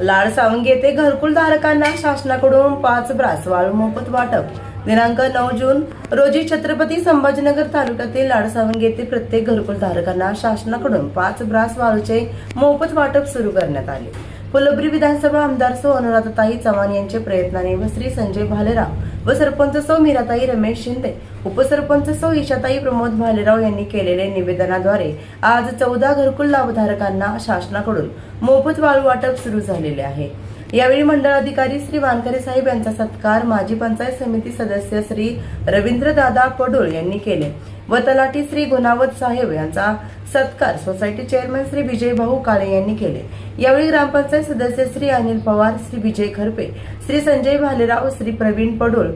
लाड सावंगी येथे घरकुल धारकांना शासनाकडून 5 ब्रास वाळू मोफत वाटप. दिनांक 9 जून रोजी छत्रपती संभाजीनगर तालुक्यातील लाडसावंगी येथे प्रत्येक घरकुल धारकांना शासनाकडून 5 ब्रास वाळूचे मोफत वाटप सुरू करण्यात आले. फुलंब्री विधानसभा आमदार सौ अनुराधाताई चव्हाण यांच्या प्रयत्नाने व श्री संजय भालेराव व सरपंच सौ मीराताई रमेश शिंदे, उपसरपंच सौ ईशाताई प्रमोद भालेराव यांनी केलेले निवेदनाद्वारे आज 14 घरकुल लाभधारकांना शासनाकडून मोफत वाळू वाटप सुरू झालेले आहे. यावेळी मंडळ अधिकारी श्री वानखडे साहेब यांचा सत्कार माजी पंचायत समिती सदस्य श्री रवींद्रदादा पडोळ यांनी केले व तलाठी श्री गुणावत साहेब यांचा सत्कार सोसायटी चेअरमन श्री विजय भाऊ काळे यांनी केले. यावेळी ग्रामपंचायत सदस्य श्री अनिल पवार, श्री विजय खरपे, श्री संजय भालेराव, श्री प्रवीण पडोळ,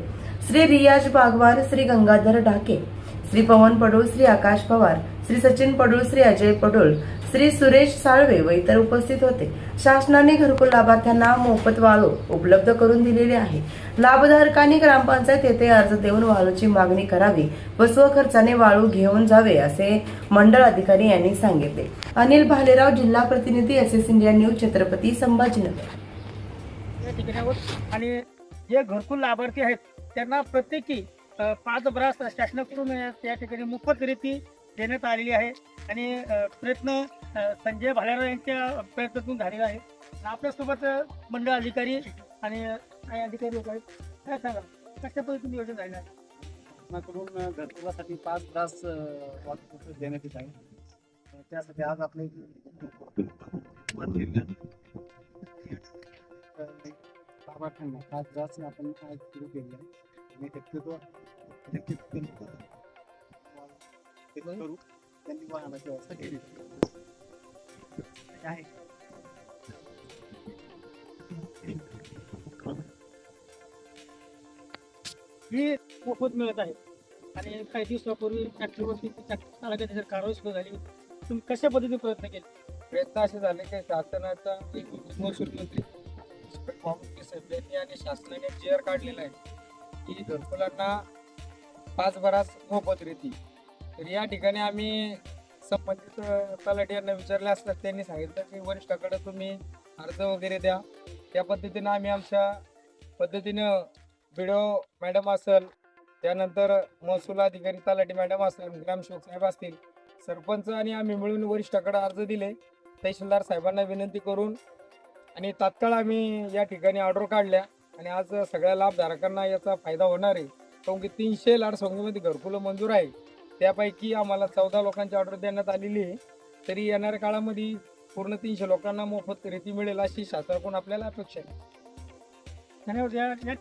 श्री रियाज बागवान, श्री गंगाधर ढाके, श्री पवन पडोळ, श्री आकाश पवार, श्री सचिन पडोळ, श्री अजय पडोळ, श्री सुरेश साळवे व इतर उपस्थित होते. शासनाने घरकुल लाभार्थ्यांना मोफत वाळू उपलब्ध करून दिलेले आहे. लाभधारकांनी ग्रामपंचायत येथे अर्ज देऊन वाळूची मागणी करावी व स्वखर्चाने वाळू घेऊन जावे असे मंडळ अधिकारी यांनी सांगितले. अनिल भालेराव, जिल्हा प्रतिनिधी, SS India news, Chhatrapati Sambhajinagar. आणि जे घरकुल लाभार्थी आहेत त्यांना प्रत्येकी 5 ब्रास शासनाकडून त्या ठिकाणी मोफत रीती देण्यात आलेली आहे आणि प्रयत्न संजय भालेराव यांच्या प्रयत्नातून झालेला आहे. आपल्यासोबत मंडळ अधिकारी आणि काही अधिकारी होत आहेत. काय सांगा, कशा पद्धतीने नियोजन झालेलं आहे? शासनाकडून घरकुलासाठी 5 ब्रास वाटप देण्यात येत आहे. त्यासाठी आज आपले लाभार्थ्यांना 5 ब्रास आपण आज सुरू केले आहे आणि शक्यतो करू त्यांनी वाहनाची व्यवस्था केली आहे. ही मोफत मिळत आहे आणि काही दिवसापूर्वी फॅक्टरीवरती चालकाची जर कारवाई सुरू झाली, तुम्ही कशा पद्धतीने प्रयत्न केले? प्रयत्न असे झाले की शासनाचा एक महसूल मंत्री आणि शासनाने जी काढलेला आहे की घरकुलांना 5 ब्रास मोफत रीती. तर या ठिकाणी आम्ही संबंधित तलाठी यांना विचारले असता त्यांनी सांगितलं की वरिष्ठाकडे तुम्ही अर्ज वगैरे द्या. त्या पद्धतीनं आम्ही आमच्या पद्धतीनं बिडो मॅडम असेल, त्यानंतर महसूल अधिकारी तलाठी मॅडम असेल, ग्रामसेवक साहेब असतील, सरपंच आणि आम्ही मिळून वरिष्ठाकडे अर्ज दिले. तहसीलदार साहेबांना विनंती करून आणि तात्काळ आम्ही या ठिकाणी ऑर्डर काढल्या आणि आज सगळ्या लाभधारकांना याचा फायदा होणार आहे. कारण की 300 लाडसावंगीमध्ये घरकुलं मंजूर आहे. त्यापैकी आम्हाला 14 लोकांची ऑर्डर देण्यात आलेली आहे. तरी येणाऱ्या काळामध्ये पूर्ण 300 लोकांना मोफत रीती मिळेल अशी शासनाकडून आपल्याला अपेक्षा आहे. धन्यवाद.